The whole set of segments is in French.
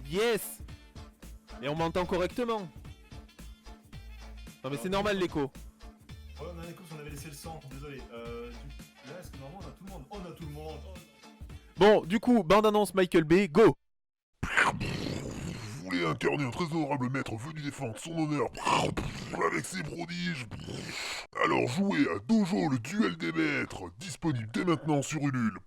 Yes. Et on m'entend correctement. Non mais Alors, c'est du coup, normal l'écho. ouais, on a un écho, on avait laissé le sang, désolé. Là, est-ce que normalement on a tout le monde? On a tout le monde. Bon, du coup, bande-annonce Michael Bay, go. Vous voulez incarner un très honorable maître venu défendre son honneur avec ses prodiges. Alors jouez à Dojo le duel des maîtres, disponible dès maintenant sur Ulule.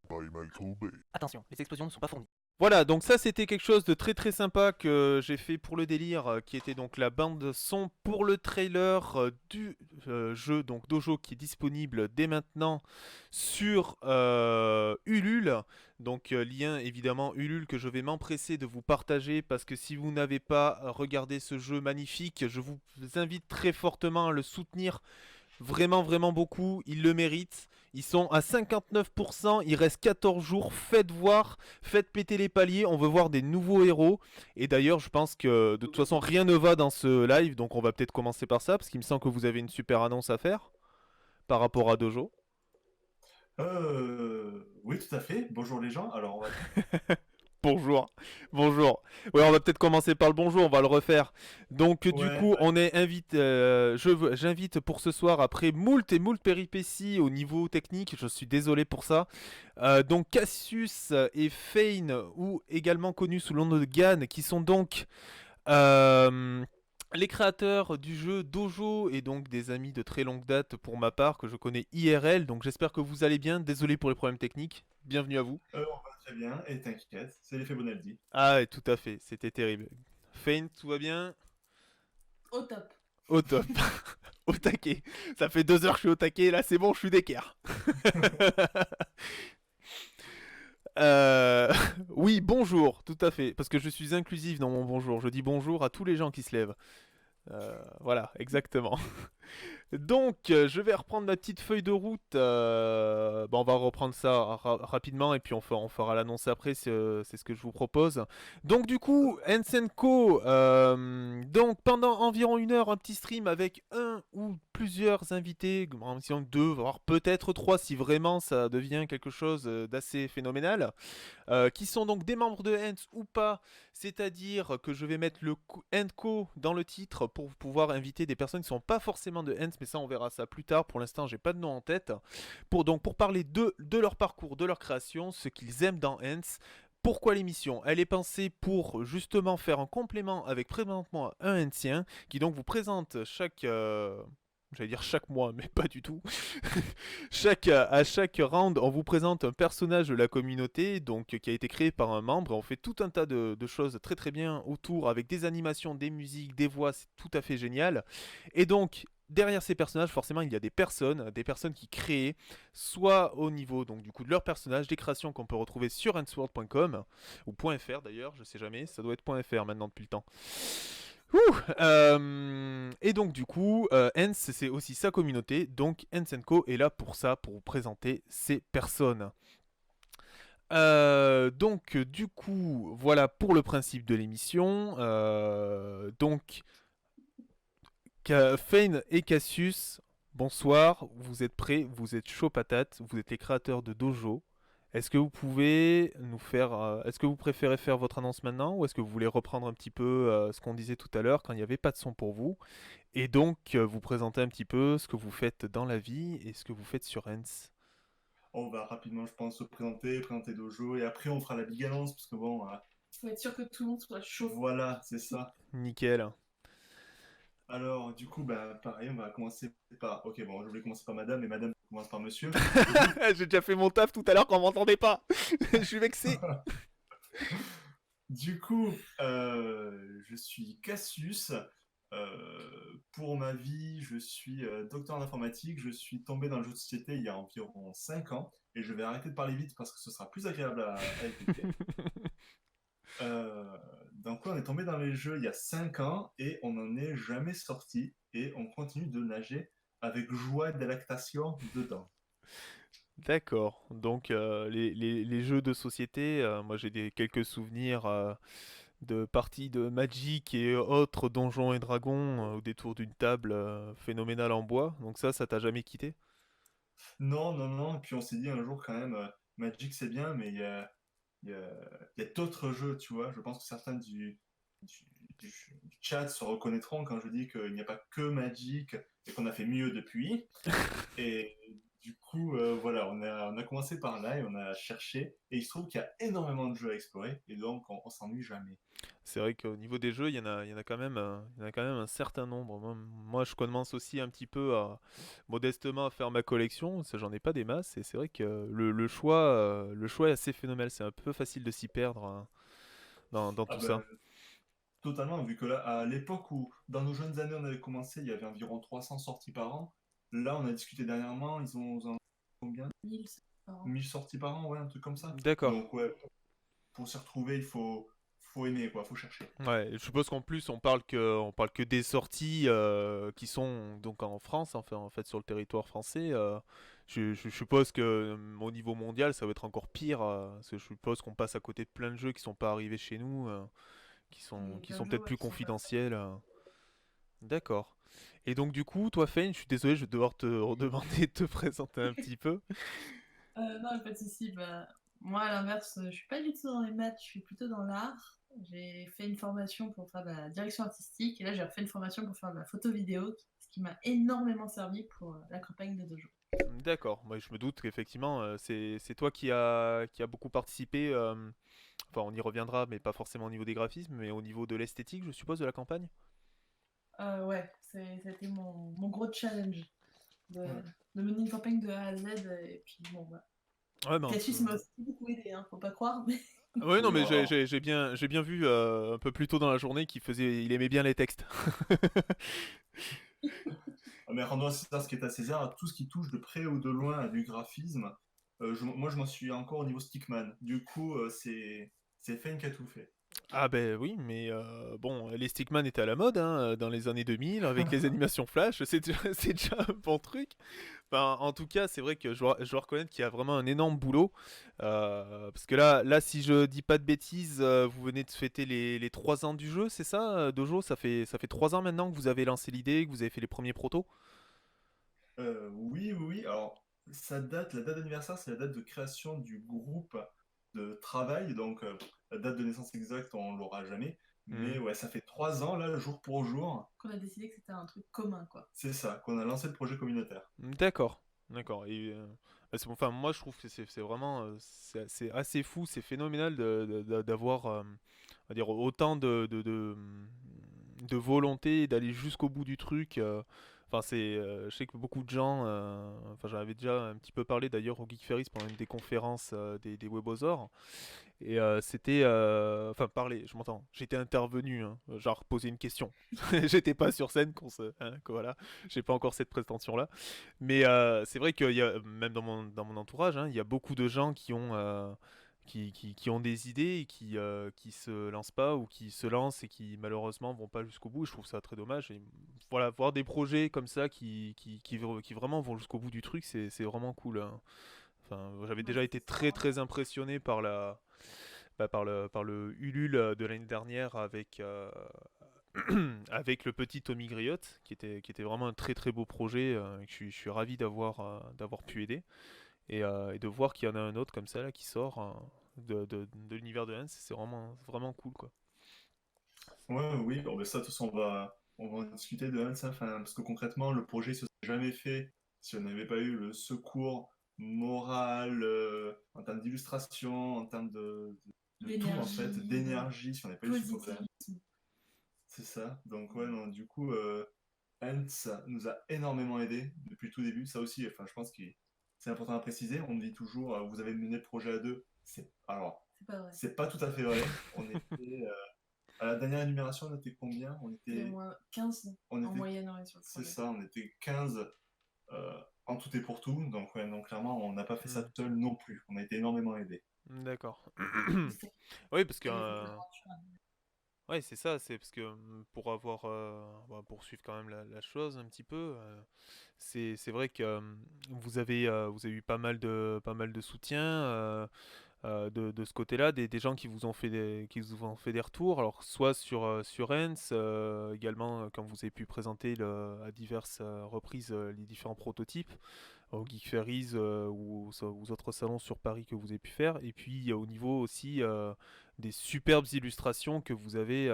By Michael Bay. Attention, les explosions ne sont pas fournies. Voilà, donc ça c'était quelque chose de très très sympa que j'ai fait pour le délire, qui était donc la bande son pour le trailer du jeu, donc Dojo, qui est disponible dès maintenant sur Ulule. Donc lien évidemment Ulule que je vais m'empresser de vous partager, parce que si vous n'avez pas regardé ce jeu magnifique, je vous invite très fortement à le soutenir. Vraiment, vraiment beaucoup. Ils le méritent. Ils sont à 59%. Il reste 14 jours. Faites voir. Faites péter les paliers. On veut voir des nouveaux héros. Et d'ailleurs, je pense que de toute façon, rien ne va dans ce live. Donc, on va peut-être commencer par ça. Parce qu'il me semble que vous avez une super annonce à faire par rapport à Dojo. Oui, tout à fait. Bonjour les gens. Alors, on va... Bonjour, bonjour. Ouais, on va peut-être commencer par le bonjour, on va le refaire. Donc du Ouais, coup, on est invite, j'invite pour ce soir, après moult et moult péripéties au niveau technique, je suis désolé pour ça. Donc Cassius et Fane, ou également connus sous le nom de Gan, qui sont donc euh, les créateurs du jeu Dojo, et donc des amis de très longue date pour ma part, que je connais IRL. Donc j'espère que vous allez bien, désolé pour les problèmes techniques, bienvenue à vous. on va très bien. Et t'inquiète, c'est l'effet Bonaldi. Ah ouais, tout à fait, c'était terrible. Feint, tout va bien? Au top. Au top. Au taquet. Ça fait 2 heures que je suis au taquet, là c'est bon, je suis d'équerre. Euh, Oui, bonjour, tout à fait. Parce que je suis inclusif dans mon bonjour. Je dis bonjour à tous les gens qui se lèvent. Voilà, exactement. Donc, je vais reprendre ma petite feuille de route. Bon, on va reprendre ça rapidement et puis on fera l'annonce après. C'est ce que je vous propose. Donc, du coup, Ensenko, donc pendant environ 1 heure, un petit stream avec un ou plusieurs invités, en mission 2, voire peut-être 3 si vraiment ça devient quelque chose d'assez phénoménal, qui sont donc des membres de Ents ou pas, c'est-à-dire que je vais mettre le Entco dans le titre pour pouvoir inviter des personnes qui ne sont pas forcément de Ents, mais ça on verra ça plus tard. Pour l'instant, j'ai pas de nom en tête. Donc pour parler de leur parcours, de leur création, ce qu'ils aiment dans Ents. Pourquoi l'émission? Elle est pensée pour justement faire un complément avec présentement un Entien qui donc vous présente j'allais dire chaque mois, mais pas du tout. À chaque round, on vous présente un personnage de la communauté, donc qui a été créé par un membre. On fait tout un tas de choses très très bien autour, avec des animations, des musiques, des voix. C'est tout à fait génial. Et donc, derrière ces personnages, forcément, il y a des personnes qui créent, soit au niveau donc du coup de leurs personnages, des créations qu'on peut retrouver sur entsworld.com ou .fr d'ailleurs, je sais jamais, ça doit être .fr maintenant depuis le temps. Ouh, et donc du coup, Hens, c'est aussi sa communauté, donc Hens Co est là pour ça, pour vous présenter ces personnes. Donc du coup, voilà pour le principe de l'émission. Donc, Fane et Cassius, bonsoir, vous êtes prêts, vous êtes chaud patate, vous êtes les créateurs de Dojo. Est-ce que vous pouvez nous faire, est-ce que vous préférez faire votre annonce maintenant, ou est-ce que vous voulez reprendre un petit peu ce qu'on disait tout à l'heure quand il n'y avait pas de son pour vous, et donc vous présenter un petit peu ce que vous faites dans la vie et ce que vous faites sur Ents? On va rapidement, je pense, se présenter Dojo, et après on fera la big annonce, parce que bon, Faut être sûr que tout le monde soit chaud. voilà, c'est ça. Nickel. Alors, du coup, bah, pareil, on va commencer par... Ok, bon, je voulais commencer par madame, mais madame commence par monsieur. J'ai déjà fait mon taf tout à l'heure quand on m'entendait pas. Je suis vexé. Du coup, je suis Cassius. Pour ma vie, je suis docteur en informatique. Je suis tombé dans le jeu de société il y a environ 5 ans. Et je vais arrêter de parler vite parce que ce sera plus agréable à écouter. Donc, ouais, on est tombé dans les jeux il y a 5 ans et on n'en est jamais sorti. Et on continue de nager avec joie et délectation dedans. D'accord. Donc les jeux de société, moi j'ai quelques souvenirs de parties de Magic et autres donjons et dragons au détour d'une table phénoménale en bois. Donc ça t'a jamais quitté? Non, non, non. Et puis on s'est dit un jour quand même, Magic c'est bien, mais il y a d'autres jeux, tu vois. Je pense que certains du, du chat se reconnaîtront quand je dis qu'il n'y a pas que Magic et qu'on a fait mieux depuis. Et du coup, voilà, on a commencé par là et on a cherché. Et il se trouve qu'il y a énormément de jeux à explorer et donc on s'ennuie jamais. C'est vrai qu'au niveau des jeux, il y en a quand même, il y en a quand même un certain nombre. Moi, je commence aussi un petit peu modestement à faire ma collection. Ça, j'en ai pas des masses. Et c'est vrai que le choix est assez phénoménal. C'est un peu facile de s'y perdre dans Ah tout ça. ben, totalement, vu que là, à l'époque où, dans nos jeunes années, on avait commencé, il y avait environ 300 sorties par an. Là, on a discuté dernièrement, ils ont combien? 1000 par an. 1000 sorties par an, ouais, un truc comme ça. D'accord. Donc, ouais, pour s'y retrouver, faut aimer, quoi, faut chercher. Ouais, je suppose qu'en plus on parle que des sorties qui sont donc en France, enfin en fait sur le territoire français. Je suppose que au niveau mondial ça va être encore pire. Parce que je suppose qu'on passe à côté de plein de jeux qui sont pas arrivés chez nous, Il y a qui plein sont de jeux peut-être ouais, plus qui sont pas très. confidentiels. D'accord. Et donc du coup, toi Fane, je suis désolé, je vais devoir te redemander de te présenter un petit peu. Non, pas de souci. Bah, moi, à l'inverse, je suis pas du tout dans les maths, je suis plutôt dans l'art. J'ai fait une formation pour faire de la direction artistique et là, j'ai refait une formation pour faire de la photo-vidéo, ce qui m'a énormément servi pour la campagne de Dojo. D'accord. Moi, je me doute qu'effectivement, c'est toi qui a beaucoup participé. Enfin, on y reviendra, mais pas forcément au niveau des graphismes, mais au niveau de l'esthétique, je suppose, de la campagne. Ouais, c'était mon gros challenge de, Mm. de mener une campagne de A à Z. Et puis, bon, bah, Ouais, ben, Cassius m'a aussi beaucoup aidé, hein, faut pas croire. Mais... ouais, non, Oui, mais alors, j'ai bien vu un peu plus tôt dans la journée il aimait bien les textes. mais rendons à César ce qui est à César, tout ce qui touche de près ou de loin à du graphisme, moi, je m'en suis encore au niveau Stickman. Du coup, c'est Fane qui a tout fait. Ah ben oui, mais bon, les Stickman étaient à la mode dans les années 2000 avec les animations Flash, c'est déjà, c'est déjà un bon truc. Enfin, en tout cas, c'est vrai que je dois reconnaître qu'il y a vraiment un énorme boulot. Parce que là, si je dis pas de bêtises, vous venez de fêter les 3 ans du jeu, c'est ça, Dojo? Ça fait 3 ans maintenant que vous avez lancé l'idée, que vous avez fait les premiers protos? Oui, oui, oui. Alors, la date d'anniversaire, c'est la date de création du groupe de travail. Donc, la date de naissance exacte, on l'aura jamais. Mais Mhm. ouais, ça fait 3 ans, là, jour pour jour. qu'on a décidé que c'était un truc commun, quoi. C'est ça, qu'on a lancé le projet communautaire. D'accord, d'accord. Et enfin, moi, je trouve que c'est vraiment, c'est assez fou, c'est phénoménal d'avoir, on va dire, autant de volonté d'aller jusqu'au bout du truc. Enfin, je sais que beaucoup de gens, enfin, j'en avais déjà un petit peu parlé d'ailleurs au Geek Ferris pendant une des conférences des Webosaures. Et c'était, enfin, parler, je m'entends. J'étais intervenu, hein, genre poser une question. J'étais pas sur scène, que voilà. J'ai pas encore cette prétention-là. Mais c'est vrai qu'il y a, même dans mon entourage, hein, il y a beaucoup de gens qui ont, qui ont des idées et qui se lancent pas ou qui se lancent et qui malheureusement vont pas jusqu'au bout. Je trouve ça très dommage. Et voilà, voir des projets comme ça qui vraiment vont jusqu'au bout du truc, c'est vraiment cool, hein. Enfin, j'avais Ouais, déjà été c'est ça, très hein. très impressionné par par le Ulule de l'année dernière avec, avec le petit Tommy Griotte, qui était vraiment un très très beau projet, et que je suis ravi d'avoir pu aider. Et de voir qu'il y en a un autre comme ça là, qui sort de l'univers de Hans, c'est vraiment, vraiment cool quoi. Ouais, oui, bon, mais ça, de toute façon, on va en discuter de Hans, hein, enfin, parce que concrètement, le projet ne se serait jamais fait si on n'avait pas eu le secours moral, en termes d'illustration, en termes de tout, en fait, L'énergie, d'énergie, si on n'avait pas eu le support de Hans. positivisme. C'est ça. Donc, ouais, non, du coup, Hans nous a énormément aidé depuis le tout début. Ça aussi, enfin, je pense que c'est important à préciser. On dit toujours, vous avez mené le projet à deux. C'est pas vrai. C'est pas tout à fait vrai. On était, à la dernière énumération, on était combien? C'était moins 15 On en était, moyenne ouais, sur le c'est projet. ça, on était 15 en tout et pour tout. Donc, ouais, donc clairement, on n'a pas fait ça Hmm, tout seul non plus. On a été énormément aidés. d'accord. C'était Oui, parce que qui avait fait de l'aventure. ouais, c'est ça, c'est parce que pour avoir poursuivre quand même la chose un petit peu, c'est vrai que vous avez eu pas mal de soutien. de ce côté-là, des gens qui vous ont fait des retours, alors soit sur Ents, également quand vous avez pu présenter à diverses reprises les différents prototypes, au Geek Ferries ou aux autres salons sur Paris que vous avez pu faire, et puis au niveau aussi des superbes illustrations que vous avez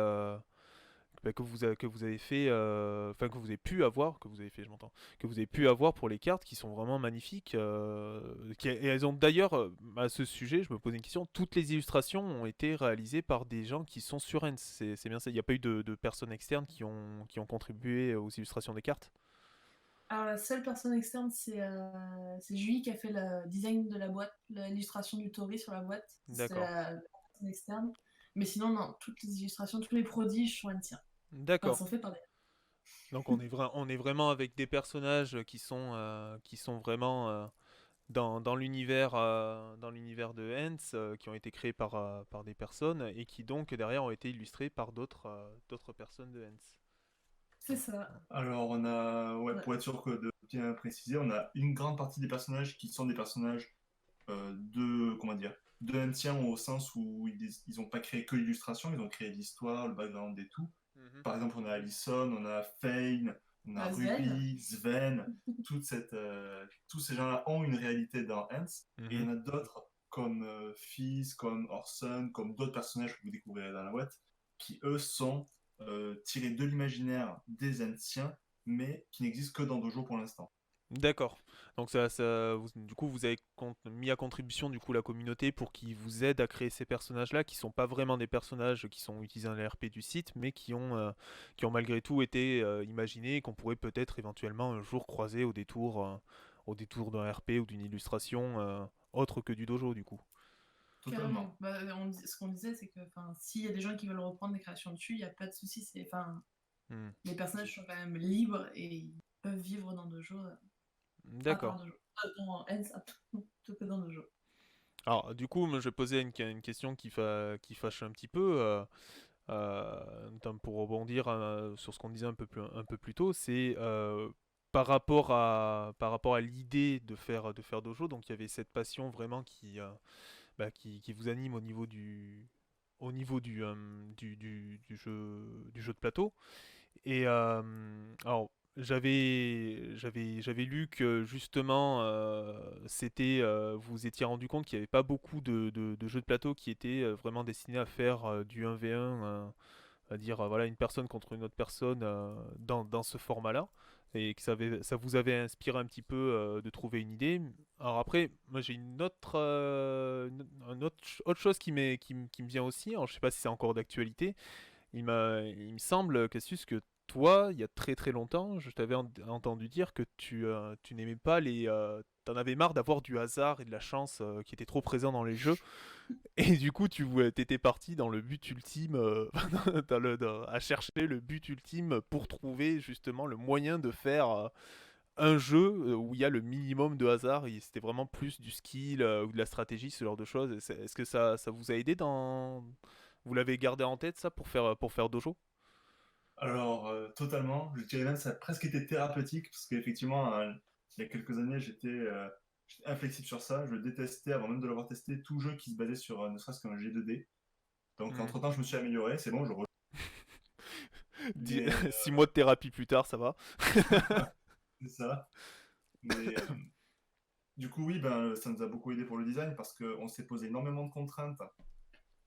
que vous avez fait, enfin que vous avez pu avoir, que vous avez fait, je m'entends, que vous avez pu avoir pour les cartes qui sont vraiment magnifiques. Et elles ont d'ailleurs, à ce sujet, je me posais une question, toutes les illustrations ont été réalisées par des gens qui sont sur Ents. C'est bien ça, il n'y a pas eu de personnes externes qui ont contribué aux illustrations des cartes. Alors, la seule personne externe, c'est Julie qui a fait le design de la boîte, l'illustration du Tori sur la boîte. C'est D'accord. la personne externe. Mais sinon, non, toutes les illustrations, tous les prodiges sont anciens. Enfin, D'accord. sont faits par des. Donc on est vraiment avec des personnages qui sont vraiment dans l'univers de Ents, qui ont été créés par des personnes et qui donc derrière ont été illustrés par d'autres personnes de Ents. C'est ça. Alors, ouais, Ouais. pour être sûr de bien préciser, on a une grande partie des personnages qui sont des personnages comment dire, de Ancient au sens où ils ont pas créé que l'illustration, ils ont créé l'histoire, le background et tout. Mhm. Par exemple, on a Allison, on a Fane, on a Sven. Ruby, Sven, tous ces gens-là ont une réalité dans Ants. Et il y Mhm. en a d'autres comme Fizz, comme Orson, comme d'autres personnages que vous découvrirez dans la boîte, qui eux sont tirés de l'imaginaire des Anciens, mais qui n'existent que dans Dojo pour l'instant. D'accord. Donc du coup, vous avez mis à contribution du coup la communauté pour qu'ils vous aident à créer ces personnages-là, qui sont pas vraiment des personnages qui sont utilisés dans les RP du site, mais qui ont malgré tout été imaginés et qu'on pourrait peut-être éventuellement un jour croiser au détour d'un RP ou d'une illustration autre que du dojo du coup. Totalement. Carrément. Bah, ce qu'on disait, c'est que s'il y a des gens qui veulent reprendre des créations dessus, il n'y a pas de souci. Hmm. Les personnages sont quand même libres et ils peuvent vivre dans Dojo, à part D'accord. Dojo. Dans Ends, plutôt que dans Dojo. Alors, du coup, moi, je posais une question qui fâche un petit peu, notamment pour rebondir sur ce qu'on disait un peu plus tôt, c'est par rapport à l'idée de faire dojo, donc il y avait cette passion vraiment qui vous anime au niveau du jeu de plateau. Et alors, j'avais lu que justement, vous étiez rendu compte qu'il n'y avait pas beaucoup de jeux de plateau qui étaient vraiment destinés à faire du 1v1, à dire voilà une personne contre une autre personne dans ce format-là. Et que ça vous avait inspiré un petit peu de trouver une idée. Alors après, moi j'ai autre chose qui me vient aussi. Alors je sais pas si c'est encore d'actualité. Il me semble, Cassius, que toi, il y a très très longtemps, je t'avais entendu dire que tu n'aimais pas t'en avais marre d'avoir du hasard et de la chance qui était trop présent dans les jeux. Et du coup, t'étais parti dans le but ultime, à chercher le but ultime pour trouver justement le moyen de faire un jeu où il y a le minimum de hasard. Et c'était vraiment plus du skill ou de la stratégie, ce genre de choses. Est-ce que ça vous a aidé dans. Vous l'avez gardé en tête ça pour faire Dojo? Alors, totalement. Je dirais même que ça a presque été thérapeutique, parce qu'effectivement, il y a quelques années, j'étais inflexible sur ça. Je détestais, avant même de l'avoir testé, tout jeu qui se basait sur ne serait-ce qu'un G2D. Donc, Hmm. entre-temps, je me suis amélioré, c'est bon, je Mais 6 mois de thérapie plus tard, ça va. c'est ça. Mais du coup, oui, ben, ça nous a beaucoup aidé pour le design, parce qu'on s'est posé énormément de contraintes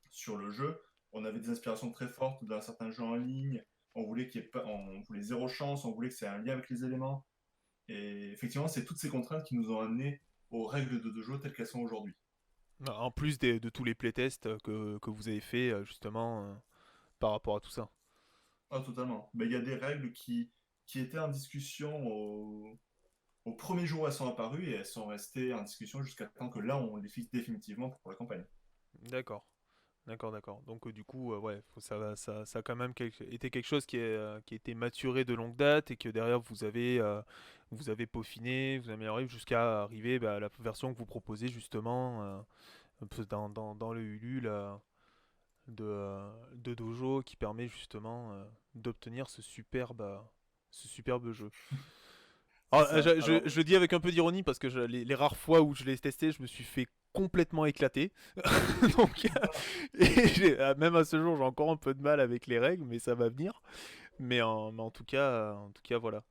sur le jeu. On avait des inspirations très fortes d'un certain jeu en ligne. On voulait qu'il y ait pas, on voulait zéro chance, on voulait que c'est un lien avec les éléments. Et effectivement, c'est toutes ces contraintes qui nous ont amenés aux règles de jeu telles qu'elles sont aujourd'hui. En plus de tous les playtests que vous avez fait justement par rapport à tout ça. Ah, totalement. Mais il y a des règles qui étaient en discussion au premier jour où elles sont apparues et elles sont restées en discussion jusqu'à temps que là, on les fixe définitivement pour la campagne. D'accord. D'accord, d'accord. Donc du coup, ouais, ça a quand même été quelque chose qui a été maturé de longue date et que derrière vous avez peaufiné, vous amélioré jusqu'à arriver à la version que vous proposez justement un peu dans le Ulule de Dojo qui permet justement d'obtenir ce superbe jeu. C'est Alors, ça. Alors, je dis avec un peu d'ironie parce que les rares fois où je l'ai testé, je me suis fait complètement éclater. Donc, même à ce jour, j'ai encore un peu de mal avec les règles, mais ça va venir. Mais en tout cas, voilà.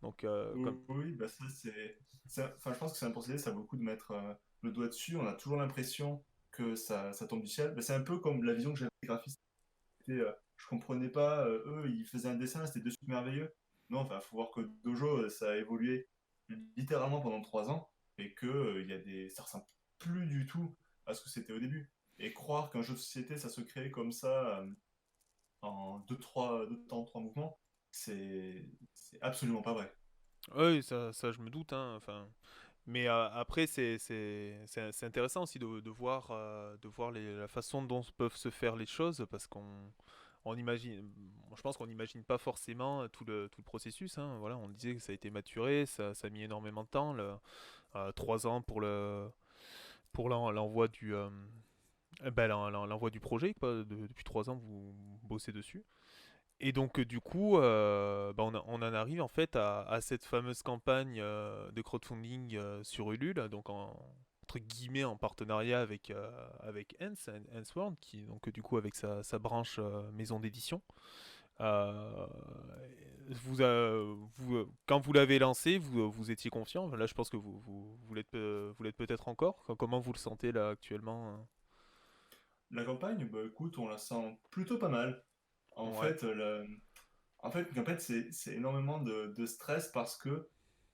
Donc, oui, comme. oui, bah ça enfin, je pense que c'est un procédé, ça vaut le coup de mettre le doigt dessus. On a toujours l'impression que ça tombe du ciel. Bah, c'est un peu comme la vision que j'avais des graphistes. Je comprenais pas, eux, ils faisaient un dessin, c'était de suite merveilleux. Non, enfin, faut voir que Dojo, ça a évolué littéralement pendant 3 ans et que ça ressemble plus du tout à ce que c'était au début. Et croire qu'un jeu de société, ça se crée comme ça en deux temps, trois mouvements, c'est absolument pas vrai. Oui, ça, je me doute, hein, enfin. Mais après, c'est intéressant aussi de voir la façon dont peuvent se faire les choses parce on imagine, je pense qu'on n'imagine pas forcément tout le processus, hein. Voilà, on disait que ça a été maturé, ça a mis énormément de temps, 3 ans pour l'envoi l'envoi du projet, quoi. Depuis 3 ans, vous bossez dessus. Et donc, du coup, on en arrive en fait à cette fameuse campagne de crowdfunding sur Ulule, donc entre guillemets en partenariat avec Ensword, qui donc du coup avec sa branche maison d'édition. Euh, quand vous l'avez lancé, vous étiez confiant. Là, je pense que vous l'êtes peut-être encore. Comment vous le sentez là actuellement? La campagne, bah écoute, on la sent plutôt pas mal. En Ouais. fait, une campagne, c'est énormément de stress parce que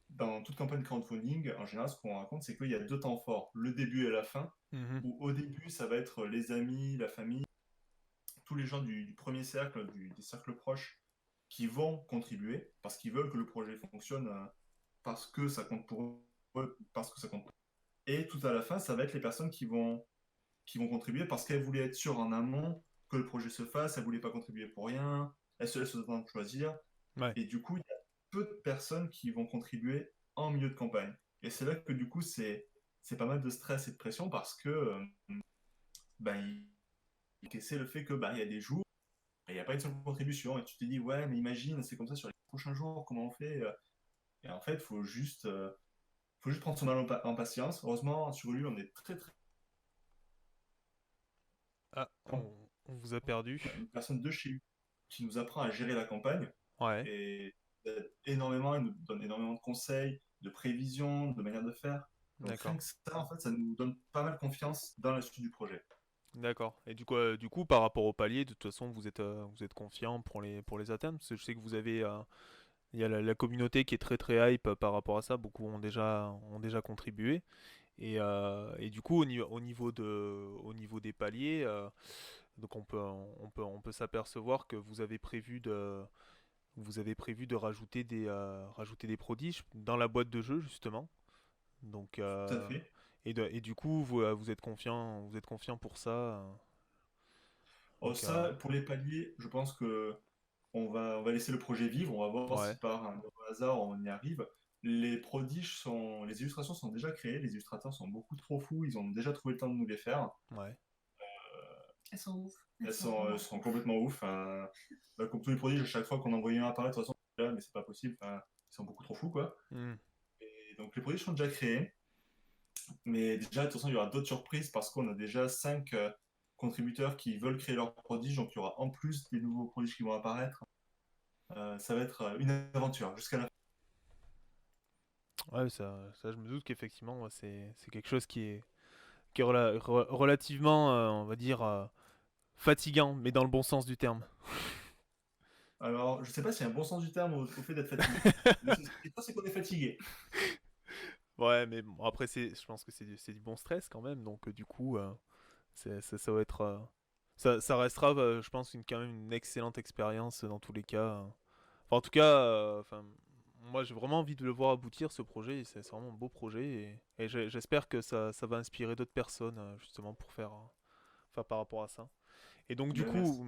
dans toute campagne crowdfunding, en général, ce qu'on raconte, c'est qu'il y a deux temps forts, le début et la fin, Mhm. où au début, ça va être les amis, la famille, tous les gens du premier cercle, des cercles proches, qui vont contribuer parce qu'ils veulent que le projet fonctionne, parce que ça compte pour eux, parce que ça compte pour eux. Et tout à la fin, ça va être les personnes qui vont contribuer parce qu'elles voulaient être sûres en amont que le projet se fasse, elles ne voulaient pas contribuer pour rien, elles se laissent le temps de choisir. Ouais. Et du coup, il y a peu de personnes qui vont contribuer en milieu de campagne. Et c'est là que du coup, c'est pas mal de stress et de pression parce que ben, c'est le fait que il y a des jours, il n'y a pas une seule contribution. Et tu te dis, ouais, mais imagine, c'est comme ça sur les prochains jours, comment on fait Et en fait, faut juste prendre son mal en patience. Heureusement, sur Ulule, on est très très Ah, on vous a perdu. une personne de chez lui qui nous apprend à gérer la campagne Ouais. et énormément, il nous donne énormément de conseils, de prévisions, de manières de faire. Donc rien D'accord. que ça, en fait, ça nous donne pas mal confiance dans la suite du projet. D'accord. Et du coup, par rapport au palier, de toute façon, vous êtes confiant pour les atteindre, parce que je sais que vous avez, il y a la communauté qui est très très hype par rapport à ça. Beaucoup ont déjà contribué. Et du coup, au niveau des paliers, donc on peut s'apercevoir que vous avez prévu de rajouter des prodiges dans la boîte de jeu justement. Donc, Tout à fait. et du coup, vous êtes confiant pour ça. Oh, Donc, ça, pour les paliers, je pense que on va laisser le projet vivre, on va voir si ouais, par un heureux hasard on y arrive. Les illustrations sont déjà créées, les illustrateurs sont beaucoup trop fous, ils ont déjà trouvé le temps de nous les faire. ouais, Elles sont ouf. Elles Elles sont sont, vraiment elles sont trop. complètement ouf, hein. Bah, comme tous les prodiges, à chaque fois qu'on envoyait un apparaître, de toute façon, là, mais c'est pas possible, enfin, ils sont beaucoup trop fous, quoi. hmm, Et donc les prodiges sont déjà créés, mais déjà, de toute façon, il y aura d'autres surprises parce qu'on a déjà 5 contributeurs qui veulent créer leurs prodiges, donc il y aura en plus des nouveaux prodiges qui vont apparaître. Ça va être une aventure jusqu'à la fin. ouais, ça, je me doute qu'effectivement, ouais, c'est quelque chose qui est relativement, on va dire, fatigant, mais dans le bon sens du terme. Alors, je sais pas s'il y a un bon sens du terme au fait d'être fatigué. Mais ce qui est sûr, c'est qu'on est fatigué. Ouais, mais bon, après, je pense que c'est du bon stress quand même, donc du coup, ça va être, ça restera, je pense, quand même une excellente expérience dans tous les cas. Enfin, en tout cas, enfin, moi j'ai vraiment envie de le voir aboutir ce projet, et c'est vraiment un beau projet, et j'espère que ça va inspirer d'autres personnes justement pour faire, enfin, par rapport à ça. Et donc du Ben, coup,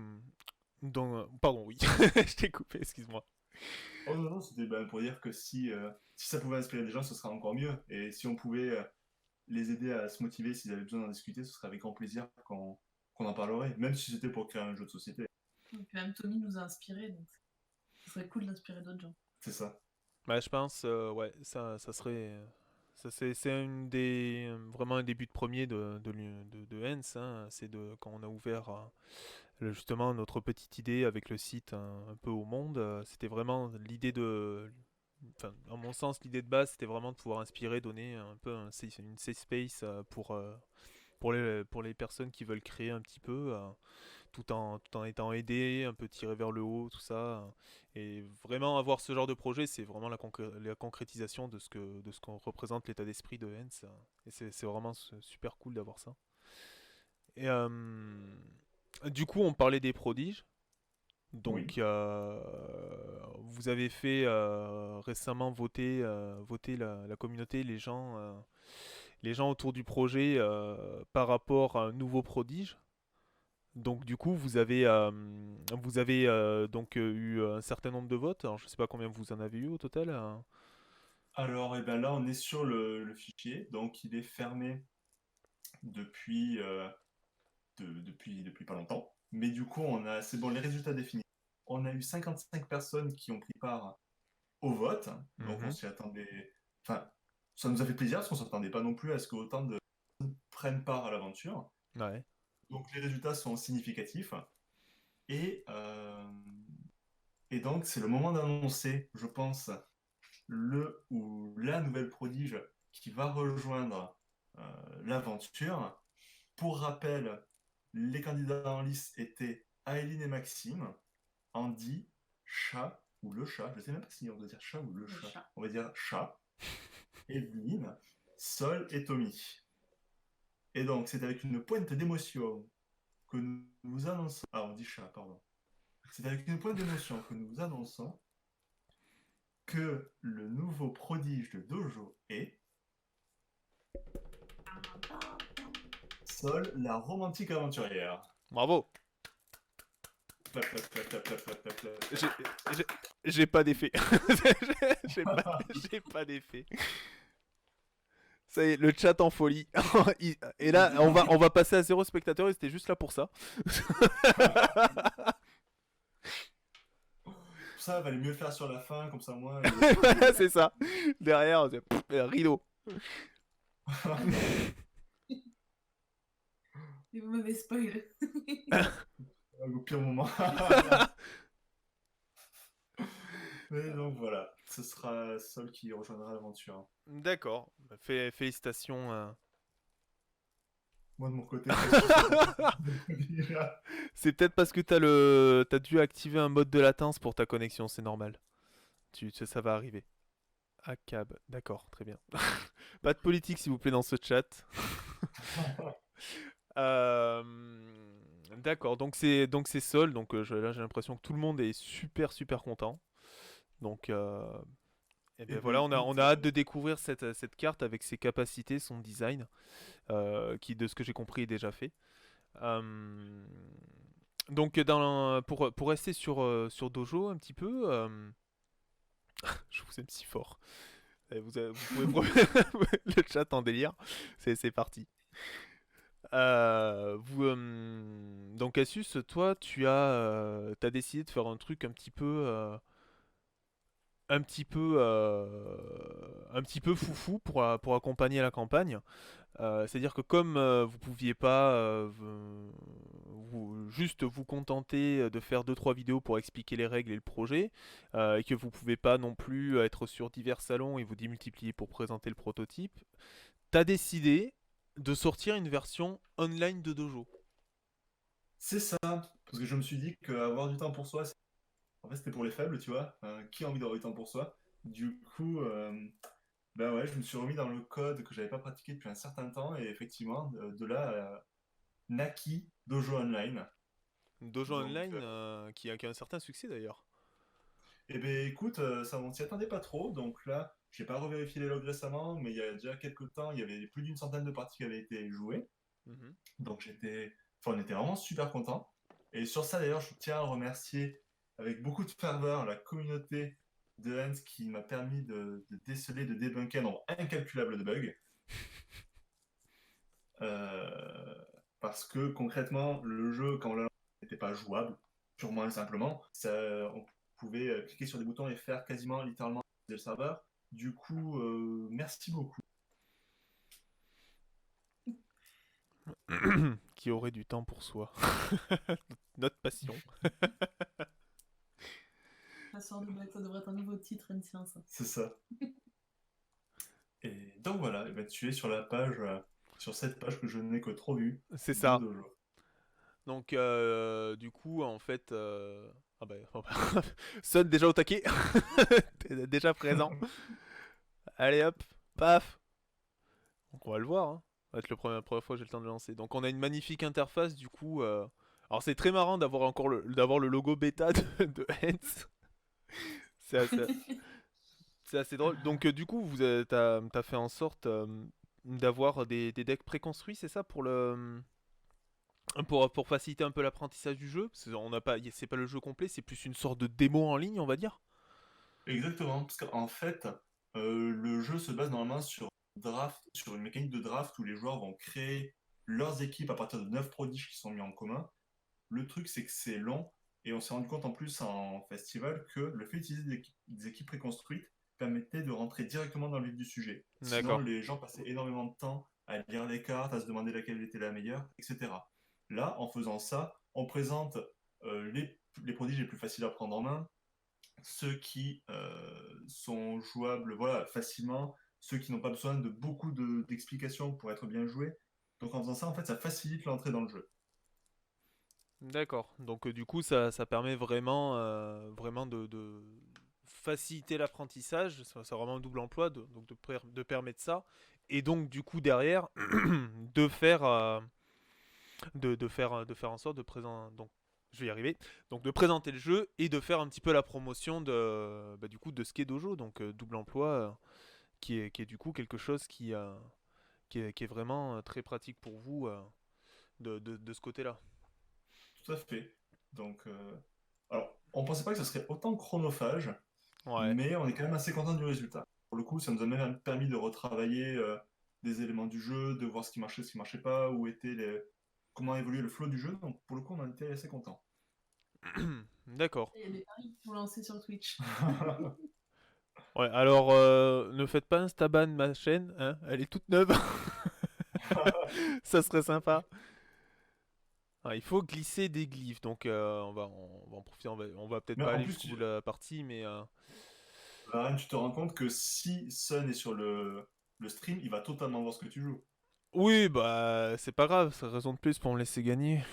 merci. pardon, oui, je t'ai coupé, excuse-moi. Oh non, non, c'était ben, pour dire que si ça pouvait inspirer des gens, ce serait encore mieux. Et si on pouvait les aider à se motiver s'ils avaient besoin d'en discuter, ce serait avec grand plaisir qu'on en parlerait, même si c'était pour créer un jeu de société. Et puis même Tommy nous a inspirés, donc ce serait cool d'inspirer d'autres gens. C'est ça. Bah, je pense, ouais, ça serait. C'est vraiment un début de premier de Hens, hein, c'est quand on a ouvert justement notre petite idée avec le site un peu au monde. C'était vraiment l'idée enfin, à mon sens, l'idée de base, c'était vraiment de pouvoir inspirer, donner un peu une safe space pour les personnes qui veulent créer un petit peu. Tout en étant aidé, un peu tiré vers le haut, tout ça. Et vraiment avoir ce genre de projet, c'est vraiment la concrétisation de ce qu'on représente l'état d'esprit de Hens. Et c'est vraiment super cool d'avoir ça. Et du coup, on parlait des prodiges. Oui. Donc, vous avez fait récemment voter la communauté, les gens autour du projet par rapport à un nouveau prodige. Donc du coup, vous avez donc eu un certain nombre de votes. Alors je sais pas combien vous en avez eu au total. Alors, eh ben là, on est sur le fichier, donc il est fermé depuis, depuis pas longtemps. Mais du coup, c'est bon, les résultats définis. On a eu 55 personnes qui ont pris part au vote, donc on Mhm. s'y attendait. Enfin, ça nous a fait plaisir parce qu'on s'attendait pas non plus à ce qu'autant de prennent part à l'aventure. Ouais. Donc les résultats sont significatifs. Et, euh, et donc, c'est le moment d'annoncer, je pense, le ou la nouvelle prodige qui va rejoindre l'aventure. Pour rappel, les candidats en lice étaient Aileen et Maxime, Andy, Chat ou le chat, je ne sais même pas si on doit dire chat ou le Le chat, chat. on va dire chat, Evelyne, Sol et Tommy. Et donc, c'est avec une pointe d'émotion que nous vous annonçons. Ah, on dit chat, pardon. C'est avec une pointe d'émotion que nous vous annonçons que le nouveau prodige de Dojo est Sol, la romantique aventurière. Bravo. Clap, clap, clap, clap, clap, clap, clap, clap. J'ai j'ai- j'ai pas d'effet. J'ai pas, j'ai pas d'effet. Ça y est, le chat en folie. Et là, on va passer à zéro spectateur. Et c'était juste là pour ça. Ça, valait mieux le faire sur la fin, comme ça, moi. Voilà, c'est ça. Derrière, c'est rideau. Et vous m'avez spoil. Au pire moment. Mais donc voilà, ce sera Sol qui rejoindra l'aventure. D'accord. Félicitations. Moi de mon côté, je suis super content. C'est peut-être parce que t'as dû activer un mode de latence pour ta connexion, c'est normal. Ça va arriver. Acab, d'accord, très bien. Pas de politique s'il vous plaît dans ce chat. Euh, d'accord, donc c'est Sol, donc là j'ai l'impression que tout le monde est super content. Donc et Eh ben ben voilà, écoute, on a hâte de découvrir cette carte avec ses capacités, son design, qui de ce que j'ai compris est déjà fait. Euh, donc pour rester sur Dojo un petit peu, je vous aime si fort. Vous pouvez le chat en délire. C'est parti. Donc Asus, toi, t'as décidé de faire un truc un petit peu foufou pour accompagner la campagne. C'est-à-dire que comme vous pouviez pas juste vous contenter de faire deux trois vidéos pour expliquer les règles et le projet, et que vous pouvez pas non plus être sur divers salons et vous démultiplier pour présenter le prototype, t'as décidé de sortir une version online de Dojo. c'est ça. Parce que je me suis dit qu'avoir du temps pour soi, en fait, c'était pour les faibles, tu vois. Qui a envie d'avoir du temps pour soi? Du coup, ben ouais, je me suis remis dans le code que j'avais pas pratiqué depuis un certain temps. Et effectivement, de là, naquit Dojo Online. Dojo Donc, Online qui a un certain succès d'ailleurs. eh ben écoute, ça on s'y attendait pas trop, donc là, j'ai pas revérifié les logs récemment, mais il y a déjà quelques temps, il y avait plus d'une centaine de parties qui avaient été jouées, Mhm. donc on était vraiment super contents. Et sur ça d'ailleurs, je tiens à remercier avec beaucoup de ferveur la communauté de Hans qui m'a permis de déceler, de débunker un nombre incalculable de bugs. Euh, Parce que concrètement, le jeu, quand on l'a lancé, n'était pas jouable, purement et simplement. On pouvait cliquer sur des boutons et faire quasiment littéralement le serveur. Du coup, merci beaucoup. Qui aurait du temps pour soi. Notre passion. Ça devrait être un nouveau titre, N100, ça. C'est ça. Et donc voilà, et ben, tu es sur la page, sur cette page que je n'ai que trop vue C'est de ça. dojo. Donc, du coup, en fait... Ah bah, Sun déjà au taquet. T'es déjà présent. Allez hop, paf. Donc on va le voir. Hein. Ça va être la première fois que j'ai le temps de le lancer. Donc on a une magnifique interface du coup. Alors c'est très marrant d'avoir encore d'avoir le logo bêta de Hens. C'est assez, c'est assez drôle. Donc du coup, t'as fait en sorte d'avoir des decks préconstruits, c'est ça pour faciliter un peu l'apprentissage du jeu. Parce que on n'a pas, c'est pas le jeu complet, c'est plus une sorte de démo en ligne, on va dire. Exactement, parce qu'en fait, le jeu se base normalement sur draft, sur une mécanique de draft où les joueurs vont créer leurs équipes à partir de 9 prodiges qui sont mis en commun. Le truc, c'est que c'est long, et on s'est rendu compte en plus en festival que le fait d'utiliser des équipes préconstruites permettait de rentrer directement dans le vif du sujet. Sinon, D'accord. les gens passaient énormément de temps à lire les cartes, à se demander laquelle était la meilleure, etc. Là, en faisant ça, on présente les prodiges les plus faciles à prendre en main, ceux qui sont jouables voilà, facilement, ceux qui n'ont pas besoin de beaucoup d'explications pour être bien joués. Donc en faisant ça, en fait, ça facilite l'entrée dans le jeu. D'accord. Donc du coup, ça permet vraiment de faciliter l'apprentissage. C'est vraiment un double emploi, donc de permettre ça. Et donc du coup derrière, de faire, de faire en sorte de présenter. Donc je vais y arriver. Donc de présenter le jeu et de faire un petit peu la promotion du coup de Skate Dojo. Donc double emploi qui est du coup quelque chose qui est vraiment très pratique pour vous de ce côté-là. Tout à fait. Donc, alors, on pensait pas que ce serait autant chronophage, Ouais. mais on est quand même assez content du résultat. Pour le coup, ça nous a même permis de retravailler des éléments du jeu, de voir ce qui marchait pas, comment évoluer le flow du jeu. Donc, pour le coup, on en était assez content. D'accord. Il y a des paris qui vont lancer sur Twitch. Ouais, alors ne faites pas un staban ma chaîne, hein, elle est toute neuve. Ça serait sympa. Ah, il faut glisser des glyphes, donc on va en profiter, on va peut-être Mais pas en aller plus, jusqu'au bout de la partie, mais Varane, tu te rends compte que si Sun est sur le stream, il va totalement voir ce que tu joues. oui, bah c'est pas grave, c'est raison de plus pour me laisser gagner.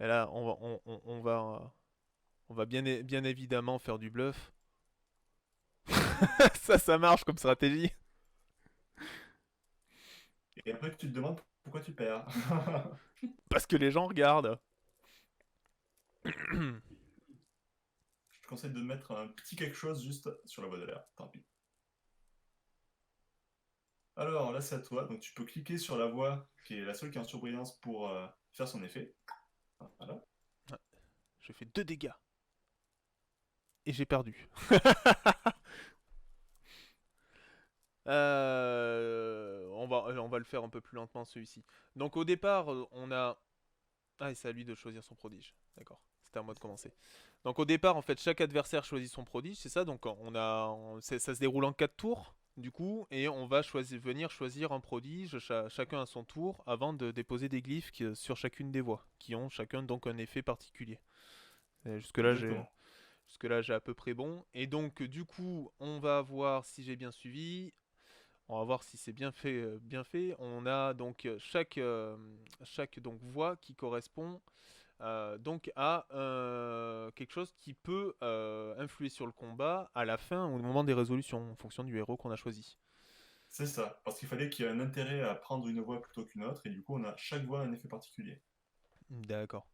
Et là, on va bien évidemment faire du bluff. Ça marche comme stratégie. Et après, tu te demandes pourquoi tu perds. Parce que les gens regardent. Je te conseille de mettre un petit quelque chose juste sur la voie de l'air. Tant pis. Alors là, c'est à toi. Donc tu peux cliquer sur la voie qui est la seule qui est en surbrillance pour faire son effet. Voilà. Ouais, j'ai fait 2 dégâts. Et j'ai perdu. On va le faire un peu plus lentement celui-ci. Donc au départ, on a... Ah, et c'est à lui de choisir son prodige. D'accord, c'était à moi de commencer. Donc au départ, en fait, chaque adversaire choisit son prodige, c'est ça. Donc ça se déroule en 4 tours, du coup, et on va venir choisir un prodige, chacun à son tour, avant de déposer des glyphes sur chacune des voies, qui ont chacun donc un effet particulier. Et jusque-là, j'ai... Exactement. Jusque-là, j'ai à peu près bon. Et donc, du coup, on va voir si j'ai bien suivi. On va voir si c'est bien fait, bien fait. On a donc chaque donc voix qui correspond donc à quelque chose qui peut influer sur le combat à la fin ou au moment des résolutions en fonction du héros qu'on a choisi. C'est ça. Parce qu'il fallait qu'il y ait un intérêt à prendre une voie plutôt qu'une autre. Et du coup, on a chaque voie un effet particulier. D'accord.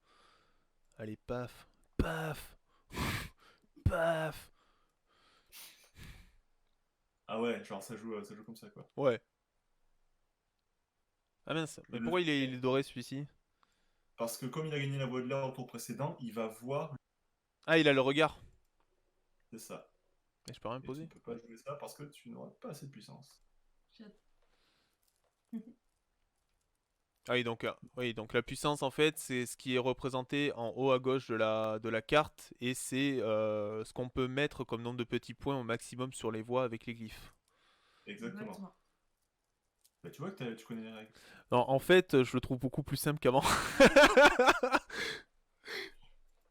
Allez, paf, paf, paf. Ah ouais, genre ça joue comme ça quoi. Ouais. Ah mince, mais Le pourquoi il est fait- doré celui-ci? Parce que comme il a gagné la voie de l'air au tour précédent, il va voir. Ah, il a le regard. C'est ça. Mais je peux rien Et tu ne poser. peux pas jouer ça parce que tu n'auras pas assez de puissance. J'ai- Ah oui, donc la puissance en fait, c'est ce qui est représenté en haut à gauche de la carte et c'est ce qu'on peut mettre comme nombre de petits points au maximum sur les voies avec les glyphes. Exactement. Exactement. Bah, tu vois que tu connais les règles. Non, en fait, je le trouve beaucoup plus simple qu'avant.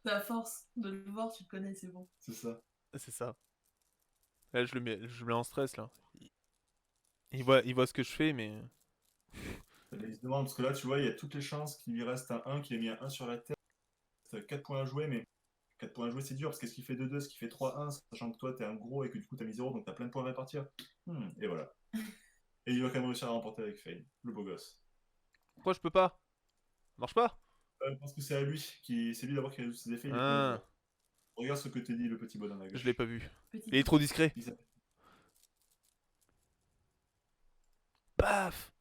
C'est à force de le voir, tu le connais, c'est bon. C'est ça. C'est ça. Là, je le mets en stress là. Il voit ce que je fais, mais Il se demande, parce que là, tu vois, il y a toutes les chances qu'il lui reste un 1, qu'il ait mis un 1 sur la tête. 4 points à jouer, mais 4 points à jouer, c'est dur, parce qu'est-ce qu'il fait 2-2, ce qui fait 3-1, sachant que toi, t'es un gros et que du coup, t'as mis 0, donc t'as plein de points à répartir. Et voilà. Et il va quand même réussir à remporter avec Fane, le beau gosse. pourquoi je peux pas? Ça marche pas? Je pense que c'est à lui, c'est lui d'abord qui résout ses effets, il est plus haut que Ah, toi. Regarde ce que te dit le petit bonhomme à je l'ai gauche. pas vu. Petit Il est trop truc. discret. Il s'appelle- Paf!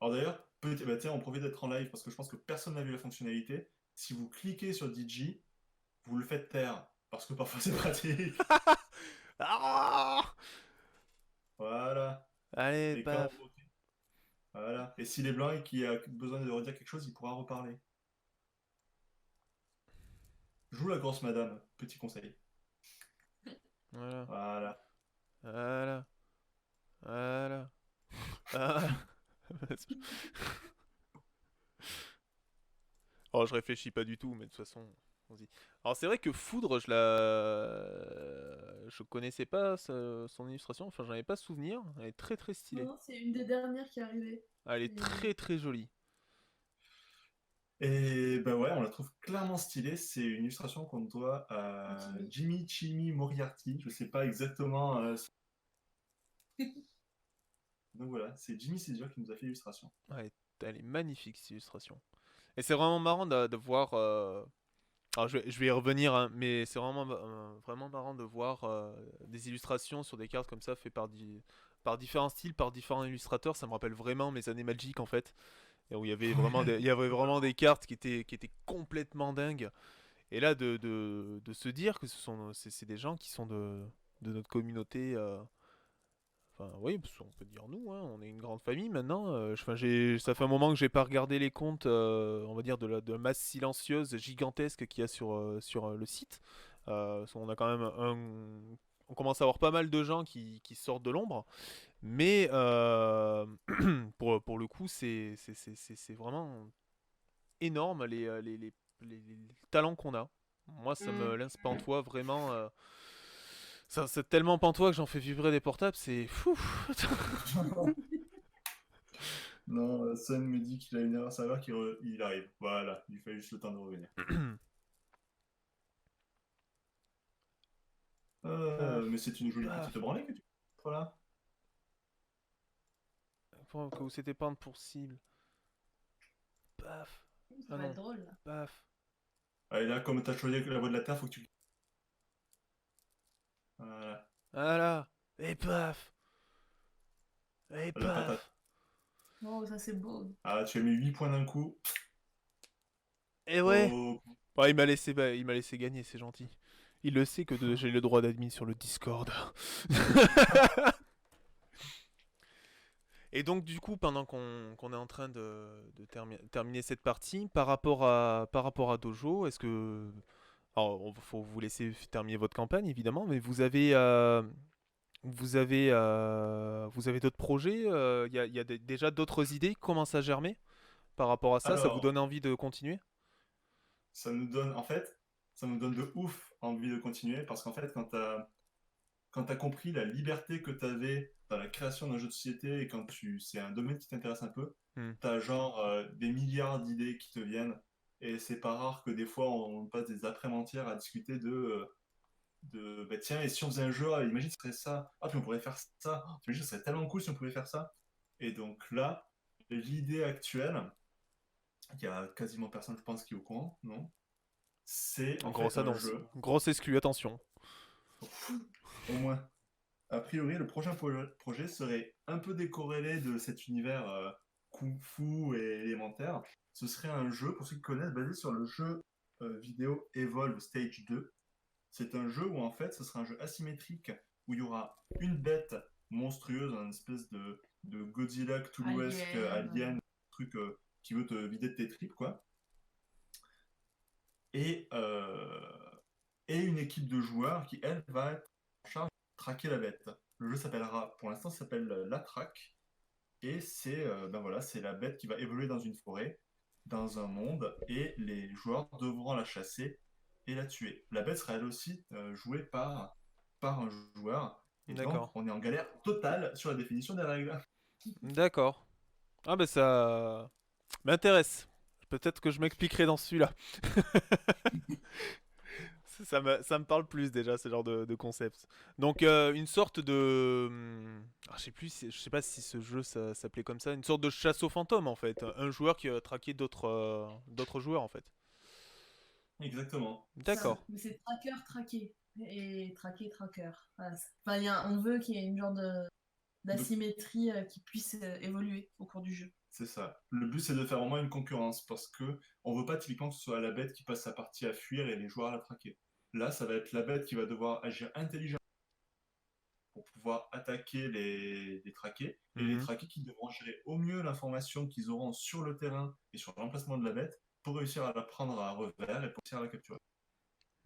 Alors d'ailleurs, bah, tiens, on profite d'être en live parce que je pense que personne n'a vu la fonctionnalité. Si vous cliquez sur DJ, vous le faites taire parce que parfois c'est pratique. Ah! Voilà. Allez, Et quand paf. voilà. Et s'il est blanc et qu'il a besoin de redire quelque chose, il pourra reparler. Joue la grosse madame, petit conseil. Voilà, Voilà. voilà, voilà. Ah. Oh, je réfléchis pas du tout, mais de toute façon, vas-y. Alors c'est vrai que Foudre, je connaissais pas son illustration, enfin j'en avais pas souvenir. Elle est très très Non, stylée. non, c'est une des dernières qui est arrivée. Elle est Et très très jolie. Et ben ouais, on la trouve clairement stylée. C'est une illustration qu'on doit à Jimmy. Jimmy Chimi Moriarty. Je sais pas exactement. Donc voilà, c'est Jimmy César qui nous a fait l'illustration. Elle est magnifique cette illustration. Et c'est vraiment marrant de voir. Alors je vais y revenir, hein, mais c'est vraiment, vraiment marrant de voir des illustrations sur des cartes comme ça faites par différents styles, par différents illustrateurs. Ça me rappelle vraiment mes années Magic en fait. Et où il y avait vraiment des cartes qui étaient complètement dingues. Et là, de se dire que c'est des gens qui sont de notre communauté. Enfin, oui, parce qu'on peut dire nous, hein, on est une grande famille maintenant. Enfin, ça fait un moment que j'ai pas regardé les comptes, on va dire, de la masse silencieuse gigantesque qu'il y a sur le site. Parce qu'on a quand même on commence à avoir pas mal de gens qui sortent de l'ombre. Mais pour le coup, c'est vraiment énorme les talents qu'on a. Moi, ça me lance pantois vraiment. C'est tellement pantois que j'en fais vibrer des portables, c'est fou. Non, Sun me dit qu'il a une erreur serveur il arrive. Voilà, il fait juste le temps de revenir. Paf, Mais c'est une jolie paf. petite branlée que tu fais là. Que vous s'était peinte pour cible. Paf. Ça Ah va être non. drôle là. Paf. Allez, là, comme t'as choisi la voie de la Terre, faut que tu. Voilà. Voilà. Et paf. Et La patate. paf. Oh, ça c'est beau. Ah, tu as mis 8 points d'un coup. Et ouais. Oh. Ouais, il m'a laissé gagner, c'est gentil. Il le sait que j'ai le droit d'admin sur le Discord. Et donc du coup, pendant qu'on est en train de terminer cette partie, par rapport à Dojo, est-ce que... Alors, faut vous laisser terminer votre campagne, évidemment, mais vous avez d'autres projets? Il y a déjà d'autres idées qui commencent à germer par rapport à ça? Ça vous Alors, donne envie de continuer? ça nous donne, en fait, ça nous donne de ouf envie de continuer parce qu'en fait, quand t'as compris la liberté que t'avais dans la création d'un jeu de société et c'est un domaine qui t'intéresse un peu, Hmm. t'as genre des milliards d'idées qui te viennent et c'est pas rare que des fois on passe des après-mentières à discuter bah tiens, et si on faisait un jeu, ah, imagine ce serait ça, ah puis on pourrait faire ça, oh, t'imagines ce serait tellement cool si on pouvait faire ça. Et donc là, l'idée actuelle, il y a quasiment personne je pense qui est au courant, non? C'est En en gros, fait ça un danse. jeu, Grosse exclu, attention. au moins. A priori, le prochain projet serait un peu décorrélé de cet univers kung-fu et élémentaire. Ce serait un jeu, pour ceux qui connaissent, basé sur le jeu vidéo Evolve Stage 2. C'est un jeu où en fait ce sera un jeu asymétrique où il y aura une bête monstrueuse, une espèce de Godzilla Cthulhuesque Alien. alien, truc qui veut te vider de tes tripes, quoi. Et, et une équipe de joueurs qui, elle, va être en charge de traquer la bête. Le jeu s'appellera, pour l'instant, ça s'appelle La Traque. Et c'est ben voilà, c'est la bête qui va évoluer dans une forêt, dans un monde, et les joueurs devront la chasser et la tuer. La bête sera elle aussi jouée par un joueur. Et donc, D'accord. on est en galère totale sur la définition des règles. D'accord. Ah ben ça m'intéresse. Peut-être que je m'expliquerai dans celui-là. Ça me parle plus déjà, ce genre de concept. Donc une sorte de... je sais plus, je sais pas si ce jeu ça s'appelait comme ça. Une sorte de chasse aux fantômes en fait. Un joueur qui va traquer d'autres joueurs en fait. Exactement. Ça, D'accord. mais c'est tracker, traquer. Et traquer, tracker. Voilà. Enfin, on veut qu'il y ait une genre Donc, d'asymétrie qui puisse évoluer au cours du jeu. c'est ça. Le but, c'est de faire vraiment une concurrence parce que on veut pas typiquement que ce soit la bête qui passe sa partie à fuir et les joueurs à la traquer. Là, ça va être la bête qui va devoir agir intelligemment pour pouvoir attaquer les traqués, et les Mhm. traqués qui devront gérer au mieux l'information qu'ils auront sur le terrain et sur l'emplacement de la bête pour réussir à la prendre à revers et pour réussir à la capturer.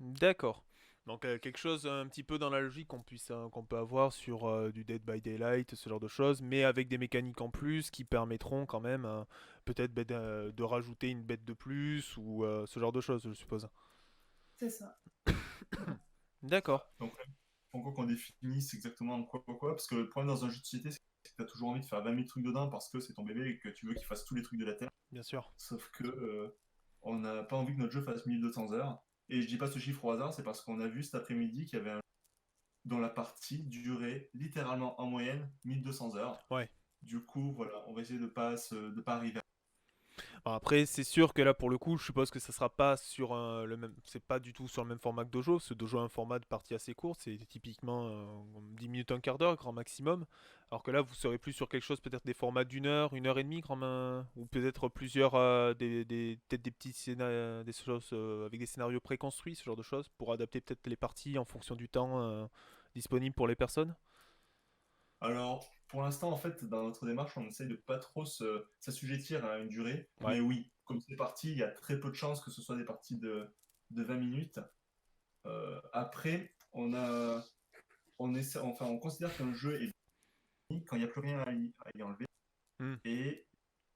D'accord. Donc quelque chose un petit peu dans la logique qu'on peut avoir sur du Dead by Daylight, ce genre de choses, mais avec des mécaniques en plus qui permettront quand même peut-être de rajouter une bête de plus ou ce genre de choses, je suppose. C'est ça. D'accord. Ça. Donc, faut encore qu'on définisse exactement quoi, parce que le problème dans un jeu de société, c'est que tu as toujours envie de faire 20 000 trucs dedans parce que c'est ton bébé et que tu veux qu'il fasse tous les trucs de la Terre. Bien sûr. Sauf que on n'a pas envie que notre jeu fasse 1200 heures. Et je dis pas ce chiffre au hasard, c'est parce qu'on a vu cet après-midi qu'il y avait un dont la partie durait littéralement en moyenne 1200 heures. Ouais. Du coup, voilà, on va essayer de pas arriver. Bon, après, c'est sûr que là, pour le coup, je suppose que ça sera pas sur le même, c'est pas du tout sur le même format que Dojo. Ce Dojo a un format de partie assez court, c'est typiquement 10 minutes, un quart d'heure, grand maximum. Alors que là, vous serez plus sur quelque chose, peut-être des formats une heure et demie, ou peut-être plusieurs, peut-être des petits scénarios, des choses avec des scénarios préconstruits, ce genre de choses, pour adapter peut-être les parties en fonction du temps disponible pour les personnes. Alors, pour l'instant, en fait, dans notre démarche, on essaye de pas trop s'assujettir à une durée. Ouais. Mais oui, comme c'est parti, il y a très peu de chances que ce soit des parties de 20 minutes. Après, on considère qu'un jeu est fini quand il n'y a plus rien à y enlever. Hmm. Et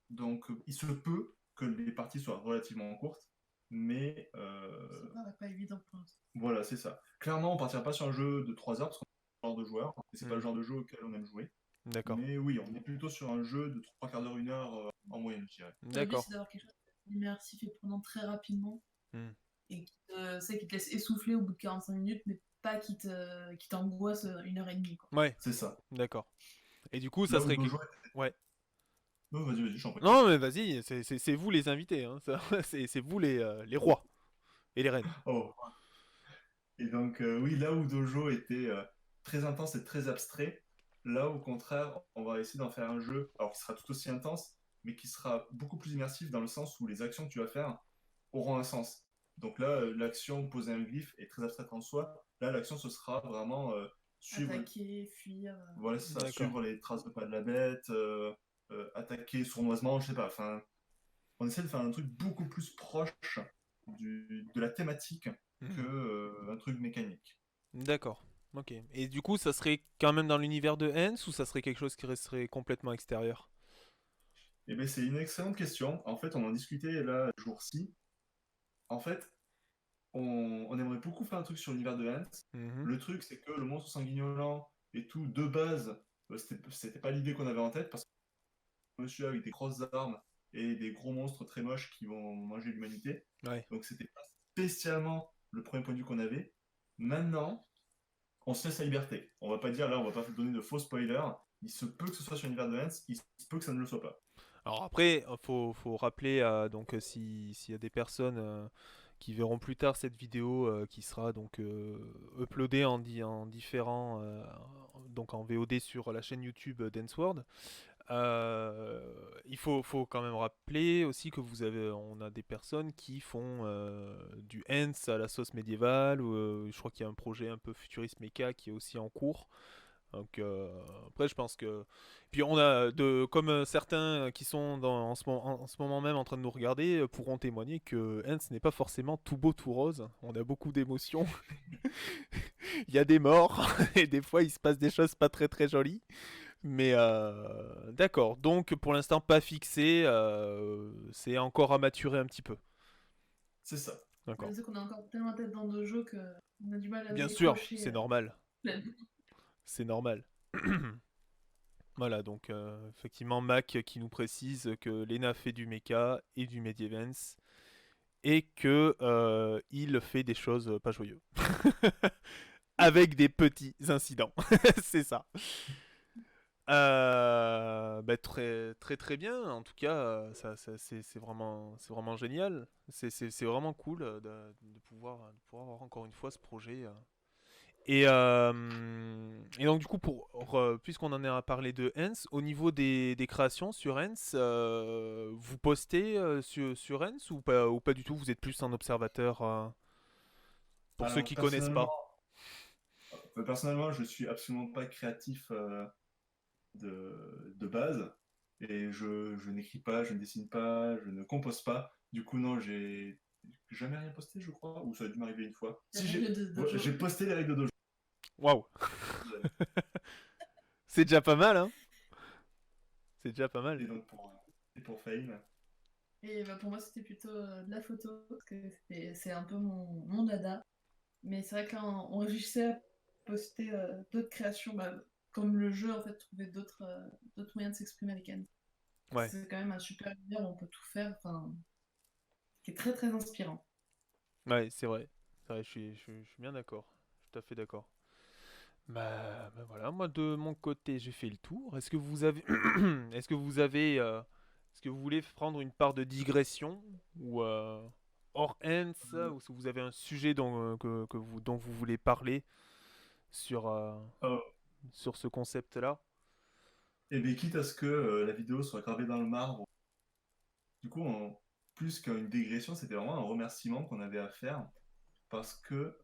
donc, il se peut que les parties soient relativement courtes, mais Ça pas évident pour l'instant. voilà, c'est ça. Clairement, on partira pas sur un jeu de 3 heures parce qu'on est le genre de joueur, et c'est pas le Hmm. genre de jeu auquel on aime jouer. D'accord. Mais oui, on est plutôt sur un jeu de 3 quarts d'heure, une heure en moyenne, je dirais. Le but, D'accord. c'est d'avoir quelque chose d'immersif et prenant très rapidement Hmm. et qui te laisse essouffler au bout de 45 minutes, mais pas qui t'angoisse une heure et demie, quoi. Ouais. C'est ça. D'accord. Et du coup, ça Là où serait Dojo... ouais. Non, vas-y, j'en prie. Non, mais vas-y, c'est vous les invités, hein, c'est vous les rois et les reines. Oh. Et donc, oui, là où Dojo était très intense et très abstrait, là, au contraire, on va essayer d'en faire un jeu, alors qui sera tout aussi intense, mais qui sera beaucoup plus immersif dans le sens où les actions que tu vas faire auront un sens. Donc là, l'action poser un glyphe est très abstraite en soi. Là, l'action, ce sera vraiment suivre, Attaquer, fuir. voilà, c'est ça, D'accord. suivre les traces de pas de la bête, attaquer sournoisement, je sais pas. Enfin, on essaie de faire un truc beaucoup plus proche de la thématique que Mhm. un truc mécanique. D'accord. Ok. Et du coup, ça serait quand même dans l'univers de Hens ou ça serait quelque chose qui resterait complètement extérieur? Eh bien, c'est une excellente question. En fait, on en discutait là, ce jour-ci. En fait, on aimerait beaucoup faire un truc sur l'univers de Hans. Mhm. Le truc, c'est que le monstre sanguignolant et tout, de base, c'était pas l'idée qu'on avait en tête, parce que monsieur avec des grosses armes et des gros monstres très moches qui vont manger l'humanité. Ouais. Donc, c'était pas spécialement le premier point de vue qu'on avait. Maintenant, on se laisse la liberté. On va pas dire là, on va pas donner de faux spoilers. Il se peut que ce soit sur l'univers de Hans, il se peut que ça ne le soit pas. Alors après, faut rappeler donc s'il y a des personnes qui verront plus tard cette vidéo qui sera donc uploadée en différents donc en VOD sur la chaîne YouTube Danceword. Faut quand même rappeler aussi que on a des personnes qui font du Hens à la sauce médiévale, ou je crois qu'il y a un projet un peu futuriste méca qui est aussi en cours. Donc après, je pense que. Puis on a comme certains qui sont en ce moment même en train de nous regarder pourront témoigner que Hens n'est pas forcément tout beau tout rose. On a beaucoup d'émotions. Il y a des morts et des fois il se passe des choses pas très très jolies. Mais d'accord. Donc pour l'instant pas fixé. C'est encore à maturer un petit peu. C'est ça. D'accord. Je sais qu'on a encore tellement la tête dans Dojo qu'on a du mal à Bien sûr, décrocher. c'est normal. Pleinement. C'est normal. Voilà, donc effectivement Mac qui nous précise que Lena fait du mecha et du Medievance et que il fait des choses pas joyeuses. Avec des petits incidents. C'est ça. Bah, très très très bien. En tout cas, c'est vraiment génial. C'est vraiment cool de pouvoir avoir encore une fois ce projet. Et donc du coup, puisqu'on en a parlé de Hens, au niveau des créations sur Hens, vous postez sur Hens ou pas du tout? Vous êtes plus un observateur pour ceux Alors qui connaissent pas. personnellement, je suis absolument pas créatif de base et je n'écris pas, je ne dessine pas, je ne compose pas. Du coup, non, j'ai jamais rien posté, je crois, ou ça a dû m'arriver une fois. Les Si règles de ouais, Dojo. j'ai posté les règles de dojo. Waouh, c'est déjà pas mal, hein? C'est déjà pas mal. Et donc et pour Fame. Et bah, pour moi, c'était plutôt de la photo, parce que c'est un peu mon dada. Mais c'est vrai que là, on réfléchissait à poster d'autres créations, bah, comme le jeu, en fait, trouver d'autres moyens de s'exprimer avec Anne. Ouais, C'est quand même un super univers où on peut tout faire, enfin, qui est très très inspirant. ouais, c'est vrai. C'est vrai, je suis bien d'accord. Je suis tout à fait d'accord. Bah voilà, moi de mon côté, j'ai fait le tour. Est-ce que vous avez, est-ce que vous avez, est-ce que vous voulez prendre une part de digression ou hors ends, ou si vous avez un sujet dont vous voulez parler sur, Euh, sur ce concept-là? et bien, quitte à ce que la vidéo soit gravée dans le marbre, du coup, plus qu'une digression, c'était vraiment un remerciement qu'on avait à faire parce que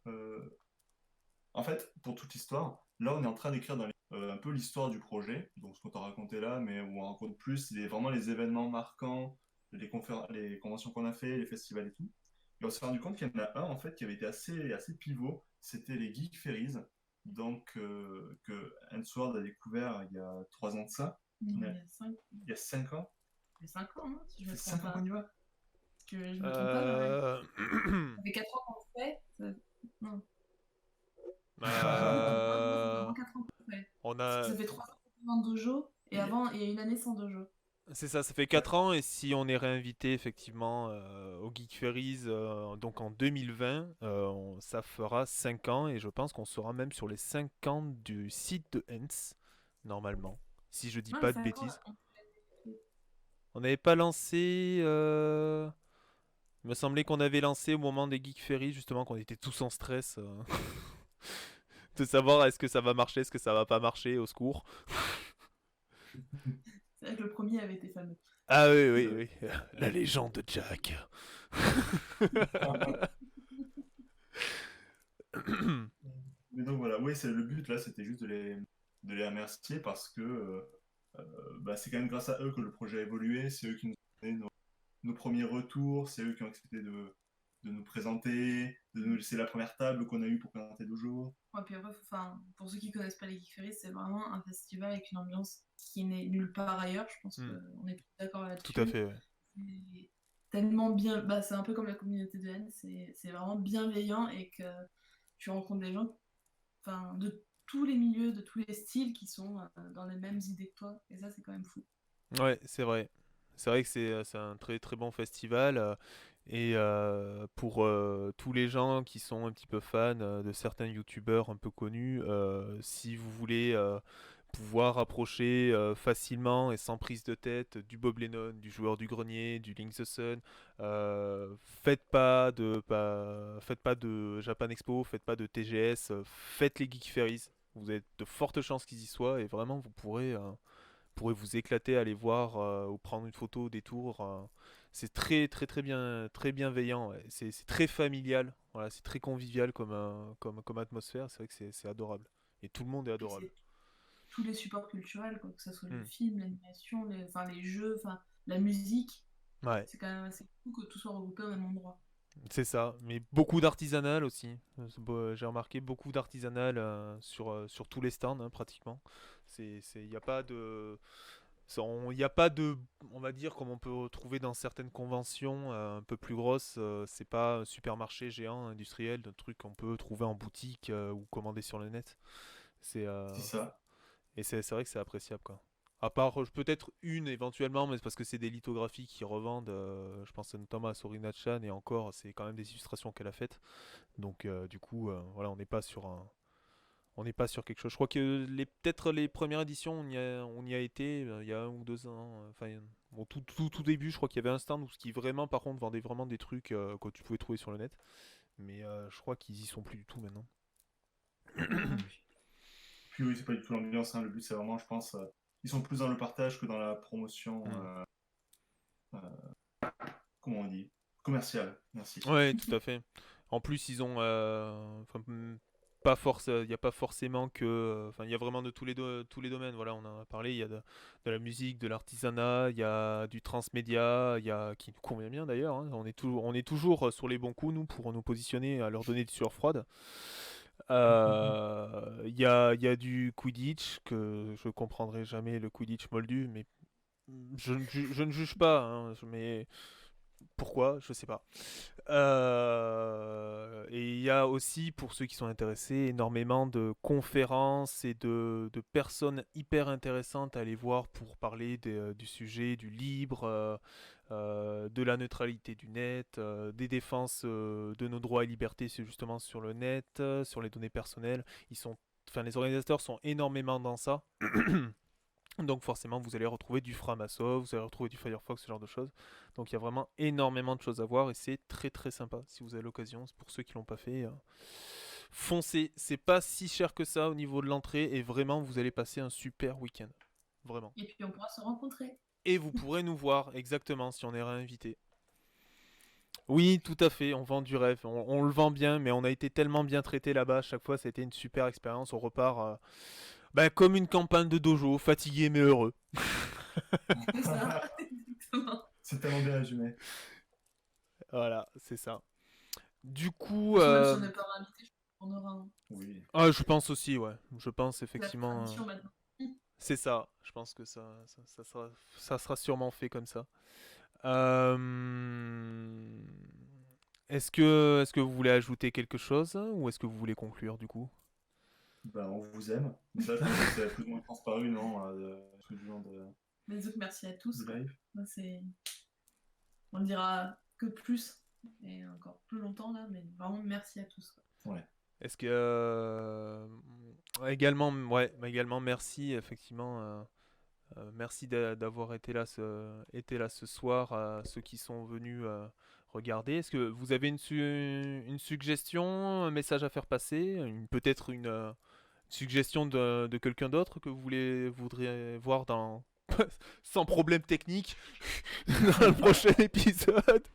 en fait, pour toute l'histoire, là, on est en train d'écrire un peu l'histoire du projet, donc ce qu'on t'a raconté là, mais où on raconte plus vraiment les événements marquants, les conventions qu'on a fait, les festivals et tout. Et on s'est rendu compte qu'il y en a un, en fait, qui avait été assez pivot, c'était les Geek Ferries, donc que Answord a découvert il y a 3 ans de ça. Il y Ouais. a 5 Il y a 5 ans. il y a 5 ans, hein, si je Ça me fait trompe 5 ans pas. qu'on y va. Parce que je me trompe pas, Euh, ça fait 4 ans qu'on le fait. Non, non, ça fait euh, vraiment 4 ans qu'on le fait. on Parce que a, ça fait 3 ans qu'on est en dojo, et avant, il y a une année sans dojo. C'est ça, ça fait Ouais. 4 ans et si on est réinvité effectivement au Geek Ferries donc en 2020, ça fera 5 ans et je pense qu'on sera même sur les 5 ans du site de Hens, normalement, si je dis Non, les pas de 5 ans, bêtises. On n'avait pas lancé... Il me semblait qu'on avait lancé au moment des Geek Ferries, justement, qu'on était tous en stress de savoir est-ce que ça va marcher, est-ce que ça va pas marcher, au secours. c'est vrai que le premier avait été fameux. Ah oui, oui, oui, la légende de Jack. Mais donc voilà, oui, c'est le but là, c'était juste de les remercier parce que bah, c'est quand même grâce à eux que le projet a évolué, c'est eux qui nous ont donné nos premiers retours, c'est eux qui ont accepté de nous présenter, de nous laisser la première table qu'on a eue pour présenter Dojo. Ouais, puis après, enfin, pour ceux qui connaissent pas les Geek Ferries, c'est vraiment un festival avec une ambiance qui n'est nulle part ailleurs. Je pense Hmm, qu'on est tous d'accord tout à là-dessus. fait, ouais. C'est tellement bien, bah, c'est un peu comme la communauté de N, c'est vraiment bienveillant et que tu rencontres des gens, enfin, de tous les milieux, de tous les styles qui sont dans les mêmes idées que toi. Et ça, c'est quand même fou. Ouais, c'est vrai. C'est vrai que c'est un très très bon festival. Et pour tous les gens qui sont un petit peu fans de certains youtubeurs un peu connus, si vous voulez pouvoir approcher facilement et sans prise de tête du Bob Lennon, du joueur du grenier, du Link the Sun, faites pas de Japan Expo, faites pas de TGS, faites les Geek Ferries. Vous avez de fortes chances qu'ils y soient et vraiment vous pourrez vous éclater à aller voir ou prendre une photo au détour. C'est très très très bienveillant. Ouais. C'est très familial. C'est très convivial comme atmosphère. C'est vrai que c'est adorable. Et tout le monde est Puis adorable. tous les supports culturels, quoi, que ce soit le Hmm. film, l'animation, les jeux, la musique. Ouais, C'est quand même assez cool que tout soit regroupé au même endroit. c'est ça. Mais beaucoup d'artisanal aussi. J'ai remarqué beaucoup d'artisanal sur tous les stands, hein, pratiquement. Il n'y a pas de, il y a pas de, on va dire, comme on peut trouver dans certaines conventions un peu plus grosses. C'est pas un supermarché géant industriel, de trucs qu'on peut trouver en boutique ou commander sur le net. C'est C'est ça. Et c'est vrai que c'est appréciable, quoi. À part peut-être une éventuellement, mais c'est parce que c'est des lithographies qui revendent. Je pense notamment à Sorina Chan et encore, c'est quand même des illustrations qu'elle a faites. Donc du coup, voilà, on n'est pas sur quelque chose. Je crois que peut-être les premières éditions, on y a été il y a 1 ou 2 ans. Enfin, bon, tout début, je crois qu'il y avait un stand où ce qui vraiment, par contre, vendait vraiment des trucs que tu pouvais trouver sur le net. Mais je crois qu'ils y sont plus du tout maintenant. Non, non plus. Puis oui, c'est pas du tout l'ambiance, hein. Le but, c'est vraiment, je pense, ils sont plus dans le partage que dans la promotion, Hmm. euh, comment on dit, commerciale. Merci. Ouais, tout à fait. En plus, ils ont, enfin, pas force, il n'y a pas forcément que, enfin, il y a vraiment de tous les domaines. Voilà, on en a parlé. Il y a de la musique, de l'artisanat, il y a du transmédia, il y a qui nous convient bien d'ailleurs, hein. On est toujours sur les bons coups nous pour nous positionner, à leur donner du sueur froide. Il y a du Quidditch que je comprendrai jamais le Quidditch moldu, mais je ne juge pas, hein, mais pourquoi? Je sais pas. Et il y a aussi, pour ceux qui sont intéressés, énormément de conférences et de personnes hyper intéressantes à aller voir pour parler du sujet du libre, de la neutralité du net, des défenses de nos droits et libertés, c'est justement sur le net, sur les données personnelles. Enfin, les organisateurs sont énormément dans ça. Donc forcément, vous allez retrouver du Framasoft, vous allez retrouver du Firefox, ce genre de choses. Donc il y a vraiment énormément de choses à voir et c'est très très sympa. Si vous avez l'occasion, pour ceux qui l'ont pas fait, foncez. C'est pas si cher que ça au niveau de l'entrée et vraiment vous allez passer un super week-end. Vraiment. Et puis on pourra se rencontrer. Et vous pourrez nous voir exactement si on est réinvité. Oui, tout à fait, on vend du rêve. On le vend bien, mais on a été tellement bien traité là-bas. À chaque fois, ça a été une super expérience. On repart comme une campagne de dojo, fatigué mais heureux. C'est ça, exactement. C'est tellement bien résumé. Voilà, c'est ça. Du coup, Puis même si on n'est pas invité, je pense qu'on aura Oui. je pense aussi, ouais. Je pense la effectivement. tradition maintenant. C'est ça. Je pense que ça sera sûrement fait comme ça. Est-ce que vous voulez ajouter quelque chose ou est-ce que vous voulez conclure du coup? Ben, on vous aime. Mais ça, je pense que c'est plus ou moins transparu, non, tout du long Mais donc merci à tous, du quoi. live. Moi, on le dira que plus et encore plus longtemps là, mais vraiment merci à tous, quoi. Ouais. Est-ce que également, ouais, également merci effectivement. Merci d'avoir été là ce soir à ceux qui sont venus regarder. Est-ce que vous avez une suggestion, un message à faire passer, peut-être une suggestion de quelqu'un d'autre que voudriez voir sans problème technique dans le prochain épisode?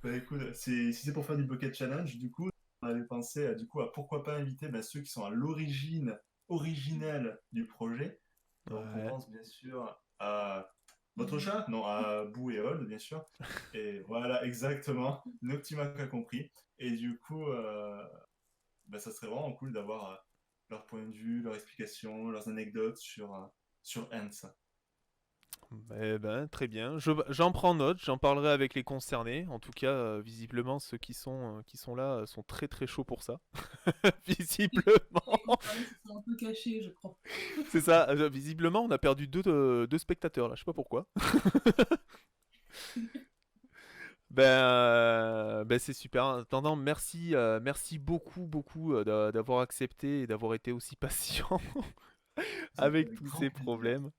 Bah écoute, si c'est pour faire du bucket challenge, du coup, on avait pensé du coup, à pourquoi pas inviter ceux qui sont à l'origine originelle du projet. Donc on Ouais. pense bien sûr à votre chat, non, à Boo et Old, bien sûr. Et voilà, exactement, Noctimac a compris. Et du coup, ça serait vraiment cool d'avoir leur point de vue, leurs explications, leurs anecdotes sur Ants. Eh ben, très bien. J'en prends note, j'en parlerai avec les concernés. En tout cas, visiblement, ceux qui sont là sont très très chauds pour ça. Les Visiblement. concernés se sont un peu cachés, je crois. C'est ça. Visiblement, on a perdu deux spectateurs là. Je sais pas pourquoi. Ben, c'est super. En attendant, merci beaucoup, beaucoup d'avoir accepté et d'avoir été aussi patient C'était avec avec tous grand ces plaisir. problèmes.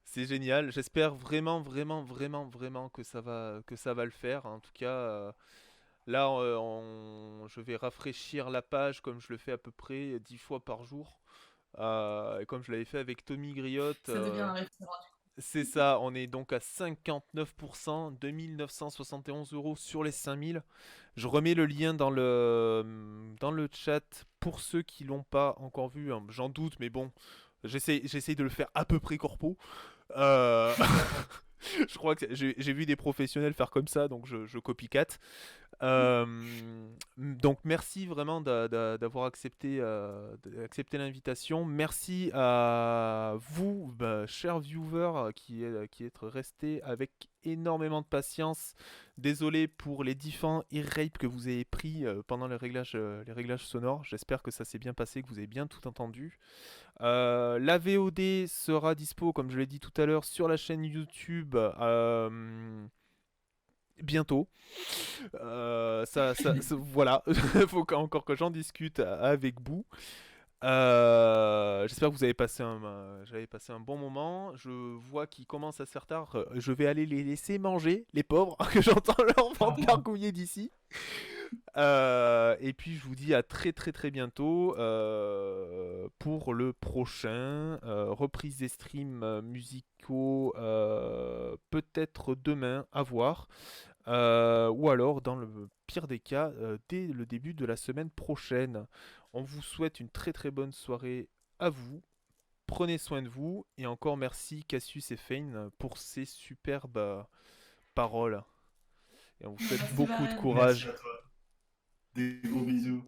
C'est génial. J'espère vraiment, vraiment, vraiment, vraiment que ça va le faire. En tout cas, là, je vais rafraîchir la page comme je le fais à peu près 10 fois par jour. Et comme je l'avais fait avec Tommy Griotte. Ça devient un référent. C'est ça, on est donc à 59%, 2971 € sur les 5000. Je remets le lien dans le chat pour ceux qui l'ont pas encore vu, hein. J'en doute, mais bon, J'essaie de le faire à peu près corpo. Euh, je crois que j'ai vu des professionnels faire comme ça, donc je copycat. Euh, donc merci vraiment d'avoir accepté l'invitation. Merci à vous, chers viewers, qui êtes restés avec énormément de patience. Désolé pour les différents ear-rapes que vous avez pris pendant les réglages sonores. J'espère que ça s'est bien passé, que vous avez bien tout entendu. La VOD sera dispo, comme je l'ai dit tout à l'heure, sur la chaîne YouTube bientôt. Voilà, il faut encore que j'en discute avec vous. J'espère que j'avais passé un bon moment. Je vois qu'ils commencent à se faire tard. Je vais aller les laisser manger, les pauvres, que j'entends leur ventre gargouiller d'ici. Et puis je vous dis à très très très bientôt pour le prochain reprise des streams musicaux, peut-être demain, à voir. Ou alors, dans le pire des cas, dès le début de la semaine prochaine. On vous souhaite une très très bonne soirée à vous. Prenez soin de vous. Et encore merci Cassius et Fane pour ces superbes paroles. Et on vous souhaite Merci beaucoup de Varenne. courage. Merci à toi. Des gros bisous.